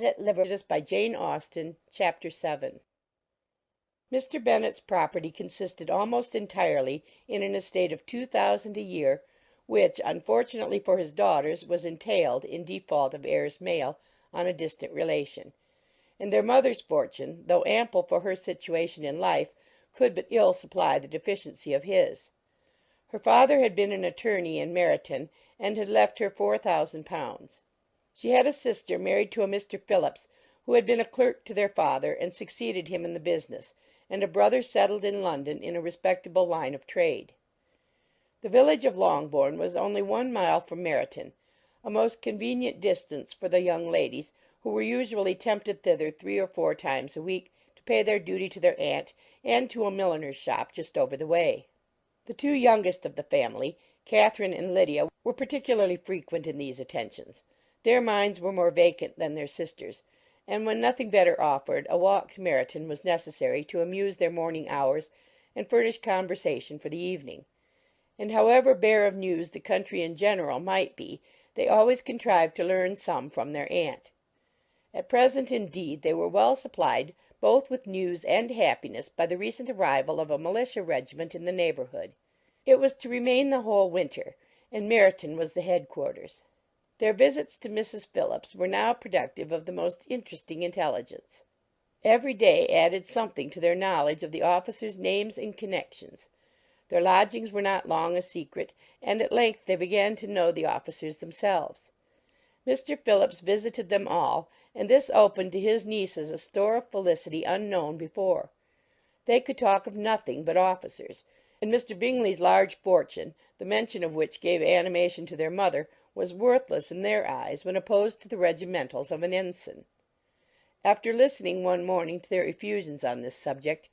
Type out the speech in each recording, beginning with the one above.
at Librivox by Jane Austen, Chapter 7. Mr. Bennet's property consisted almost entirely in an estate of 2,000 a year, which, unfortunately for his daughters, was entailed, in default of heirs male, on a distant relation; and their mother's fortune, though ample for her situation in life, could but ill supply the deficiency of his. Her father had been an attorney in Meryton, and had left her £4,000. She had a sister married to a Mr. Phillips, who had been a clerk to their father, and succeeded him in the business, and a brother settled in London in a respectable line of trade. The village of Longbourn was only 1 mile from Meryton, a most convenient distance for the young ladies, who were usually tempted thither 3 or 4 times a week to pay their duty to their aunt and to a milliner's shop just over the way. The 2 youngest of the family, Catherine and Lydia, were particularly frequent in these attentions. Their minds were more vacant than their sisters', and when nothing better offered, a walk to Meryton was necessary to amuse their morning hours and furnish conversation for the evening. And however bare of news the country in general might be, they always contrived to learn some from their aunt. At present, indeed, they were well supplied both with news and happiness by the recent arrival of a militia regiment in the neighbourhood. It was to remain the whole winter, and Meryton was the headquarters. Their visits to Mrs. Phillips were now productive of the most interesting intelligence. Every day added something to their knowledge of the officers' names and connections. Their lodgings were not long a secret, and at length they began to know the officers themselves. Mr. Phillips visited them all, and this opened to his nieces a store of felicity unknown before. They could talk of nothing but officers, and Mr. Bingley's large fortune, the mention of which gave animation to their mother, was worthless in their eyes when opposed to the regimentals of an ensign. After listening one morning to their effusions on this subject,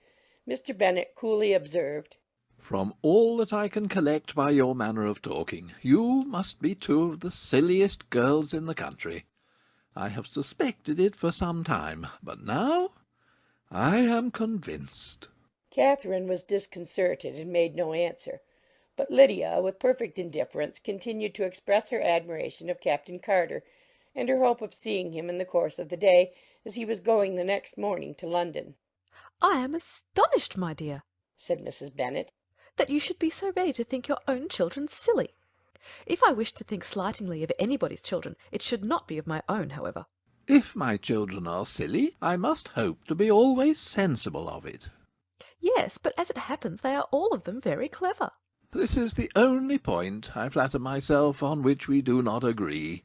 Mr. Bennet coolly observed, "From all that I can collect by your manner of talking, you must be 2 of the silliest girls in the country. I have suspected it for some time, but now I am convinced." Catherine was disconcerted and made no answer, but Lydia, with perfect indifference, continued to express her admiration of Captain Carter, and her hope of seeing him in the course of the day, as he was going the next morning to London. "I am astonished, my dear," said Mrs. Bennet, "that you should be so ready to think your own children silly. If I wish to think slightingly of anybody's children, it should not be of my own, however." If my children are silly, I must hope to be always sensible of it. "Yes, but as it happens, they are all of them very clever." This is the only point, I flatter myself, on which we do not agree.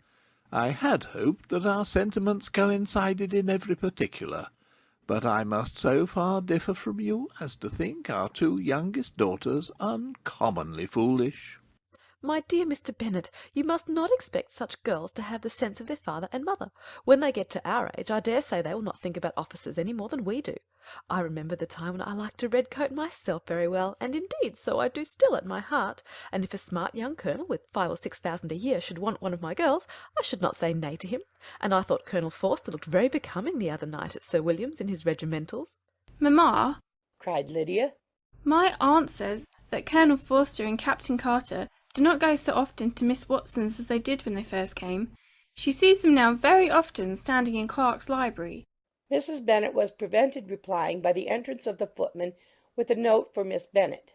I had hoped that our sentiments coincided in every particular, but I must so far differ from you as to think our 2 youngest daughters uncommonly foolish. "My dear Mr. Bennet, you must not expect such girls to have the sense of their father and mother. When they get to our age, I dare say they will not think about officers any more than we do. I remember the time when I liked a red coat myself very well, and indeed so I do still at my heart, and if a smart young colonel with 5,000 or 6,000 a year should want one of my girls, I should not say nay to him, and I thought Colonel Forster looked very becoming the other night at Sir William's in his regimentals." "Mamma," cried Lydia, "my aunt says that Colonel Forster and Captain Carter do not go so often to Miss Watson's as they did when they first came. She sees them now very often standing in Clark's library." Mrs. Bennet was prevented replying by the entrance of the footman with a note for Miss Bennet.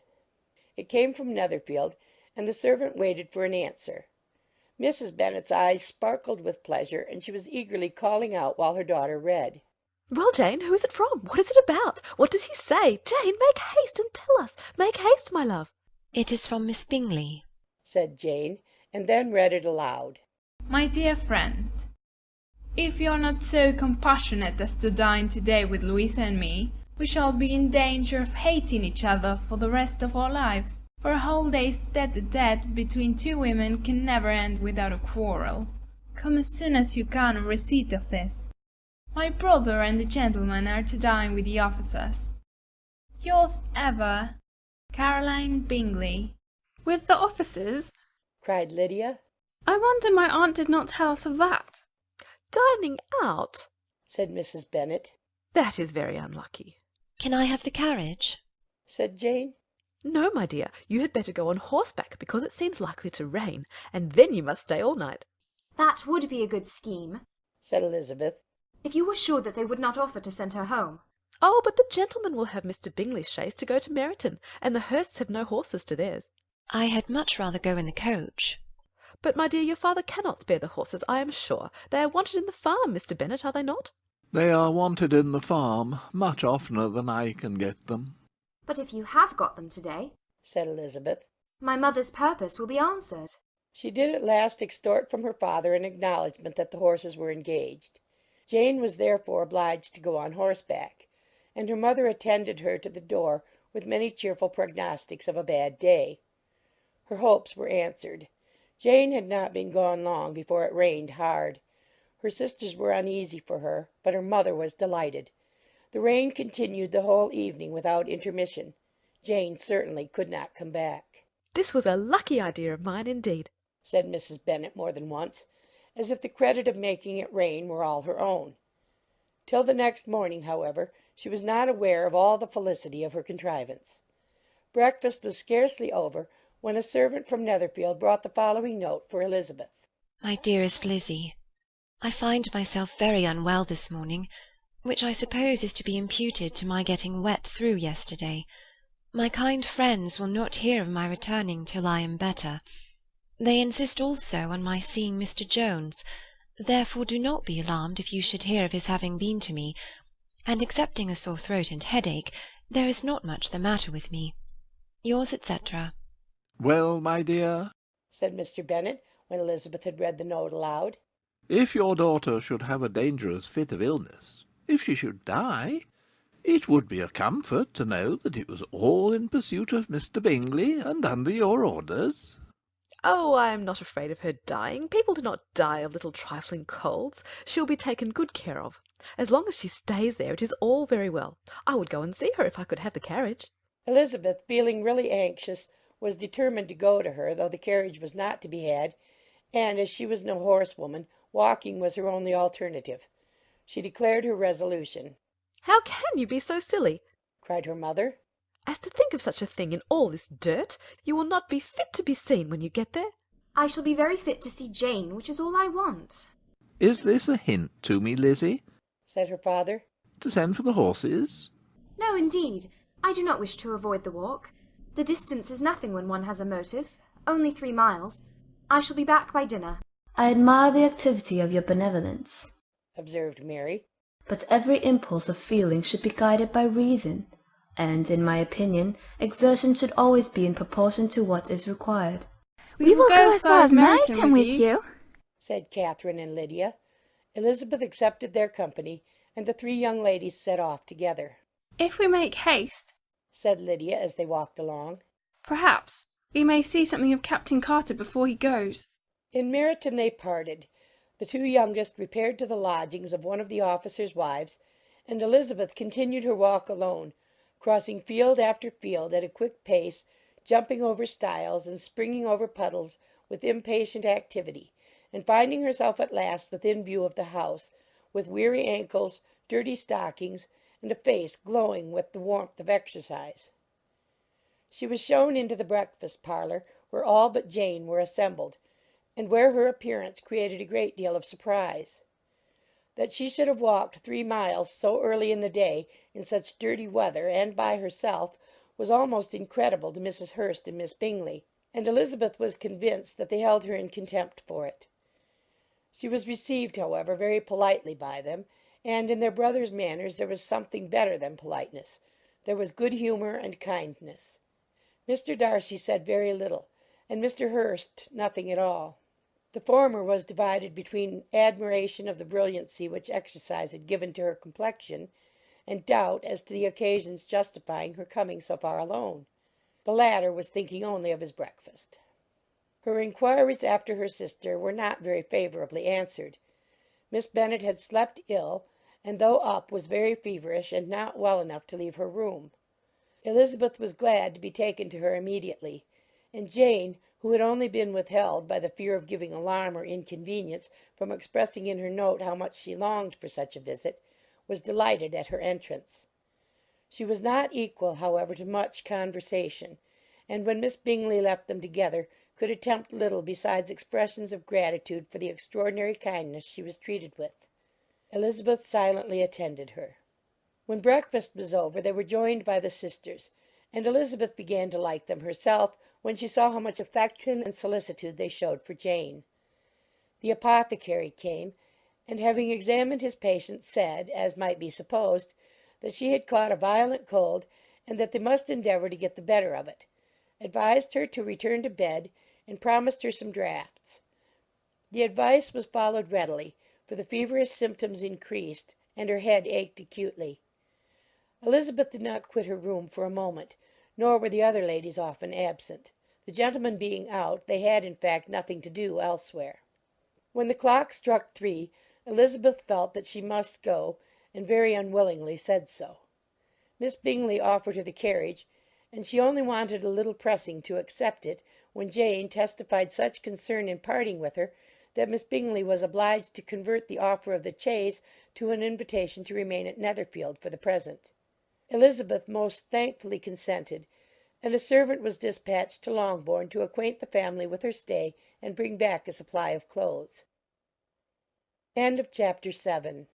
It came from Netherfield, and the servant waited for an answer. Mrs. Bennet's eyes sparkled with pleasure, and she was eagerly calling out while her daughter read. "Well, Jane, who is it from? What is it about? What does he say? Jane, make haste and tell us. Make haste, my love." "It is from Miss Bingley," said Jane, and then read it aloud. My dear friend, if you are not so compassionate as to dine to-day with Louisa and me, we shall be in danger of hating each other for the rest of our lives, for a whole day's tete-a-tete between 2 women can never end without a quarrel. Come as soon as you can on receipt of this. My brother and the gentleman are to dine with the officers. Yours ever, Caroline Bingley. "With the officers?" cried Lydia. "I wonder my aunt did not tell us of that." "Dining out?" said Mrs. Bennet. "That is very unlucky." "Can I have the carriage?" said Jane. "No, my dear, you had better go on horseback, because it seems likely to rain, and then you must stay all night." "That would be a good scheme," said Elizabeth. if you were sure that they would not offer to send her home. Oh, but the gentlemen will have Mr. Bingley's chaise to go to Meryton, and the Hursts have no horses to theirs. I had much rather go in the coach. But, my dear, your father cannot spare the horses, I am sure. They are wanted in the farm, Mr. Bennet, are they not? They are wanted in the farm much oftener than I can get them. But if you have got them to-day, said Elizabeth, my mother's purpose will be answered. She did at last extort from her father an acknowledgment that the horses were engaged. Jane was therefore obliged to go on horseback, and her mother attended her to the door with many cheerful prognostics of a bad day. Her hopes were answered. Jane had not been gone long before it rained hard. Her sisters were uneasy for her, but her mother was delighted. The rain continued the whole evening without intermission. Jane certainly could not come back. This was a lucky idea of mine, indeed, said Mrs. Bennet more than once, as if the credit of making it rain were all her own. Till the next morning, however, she was not aware of all the felicity of her contrivance. Breakfast was scarcely over when a servant from Netherfield brought the following note for Elizabeth. My dearest Lizzie, I find myself very unwell this morning, which I suppose is to be imputed to my getting wet through yesterday. My kind friends will not hear of my returning till I am better. They insist also on my seeing Mr. Jones, therefore do not be alarmed if you should hear of his having been to me, and excepting a sore throat and headache, there is not much the matter with me. Yours, etc. Well, my dear, said Mr. Bennet, when Elizabeth had read the note aloud, if your daughter should have a dangerous fit of illness, if she should die, it would be a comfort to know that it was all in pursuit of Mr. Bingley and under your orders. Oh, I am not afraid of her dying. People do not die of little trifling colds. She will be taken good care of. As long as she stays there, it is all very well. I would go and see her if I could have the carriage. Elizabeth, feeling really anxious, was determined to go to her, though the carriage was not to be had, and as she was no horsewoman, walking was her only alternative. She declared her resolution. How can you be so silly? Cried her mother. As to think of such a thing in all this dirt, you will not be fit to be seen when you get there. I shall be very fit to see Jane, which is all I want. Is this a hint to me, Lizzie? Said her father. To send for the horses? No, indeed. I do not wish to avoid the walk. The distance is nothing when one has a motive. Only 3 miles. I shall be back by dinner. I admire the activity of your benevolence, observed Mary. But every impulse of feeling should be guided by reason, and, in my opinion, exertion should always be in proportion to what is required. We will go as far as Meryton with you, said Catherine and Lydia. Elizabeth accepted their company, and the 3 young ladies set off together. If we make haste, said Lydia as they walked along, perhaps we may see something of Captain Carter before he goes. In Meryton they parted. The 2 youngest repaired to the lodgings of one of the officers' wives, and Elizabeth continued her walk alone, crossing field after field at a quick pace, jumping over stiles and springing over puddles with impatient activity, and finding herself at last within view of the house, with weary ankles, dirty stockings, and a face glowing with the warmth of exercise. She was shown into the breakfast parlour, where all but Jane were assembled, and where her appearance created a great deal of surprise. That she should have walked 3 miles so early in the day, in such dirty weather, and by herself, was almost incredible to Mrs. Hurst and Miss Bingley, and Elizabeth was convinced that they held her in contempt for it. She was received, however, very politely by them, and in their brother's manners there was something better than politeness. There was good humour and kindness. Mr. Darcy said very little, and Mr. Hurst nothing at all. The former was divided between admiration of the brilliancy which exercise had given to her complexion, and doubt as to the occasions justifying her coming so far alone. The latter was thinking only of his breakfast. Her inquiries after her sister were not very favourably answered. Miss Bennet had slept ill, and though up was very feverish and not well enough to leave her room. Elizabeth was glad to be taken to her immediately, and Jane, who had only been withheld by the fear of giving alarm or inconvenience from expressing in her note how much she longed for such a visit, was delighted at her entrance. She was not equal, however, to much conversation, and when Miss Bingley left them together, could attempt little besides expressions of gratitude for the extraordinary kindness she was treated with. Elizabeth silently attended her. When breakfast was over they were joined by the sisters, and Elizabeth began to like them herself when she saw how much affection and solicitude they showed for Jane. The apothecary came, and having examined his patient, said, as might be supposed, that she had caught a violent cold, and that they must endeavour to get the better of it, advised her to return to bed, and promised her some draughts. The advice was followed readily, for the feverish symptoms increased, and her head ached acutely. Elizabeth did not quit her room for a moment, nor were the other ladies often absent. The gentlemen being out, they had, in fact, nothing to do elsewhere. When the clock struck 3, Elizabeth felt that she must go, and very unwillingly said so. Miss Bingley offered her the carriage, and she only wanted a little pressing to accept it, when Jane testified such concern in parting with her that Miss Bingley was obliged to convert the offer of the chaise to an invitation to remain at Netherfield for the present. Elizabeth most thankfully consented, and a servant was dispatched to Longbourn to acquaint the family with her stay and bring back a supply of clothes. End of chapter 7.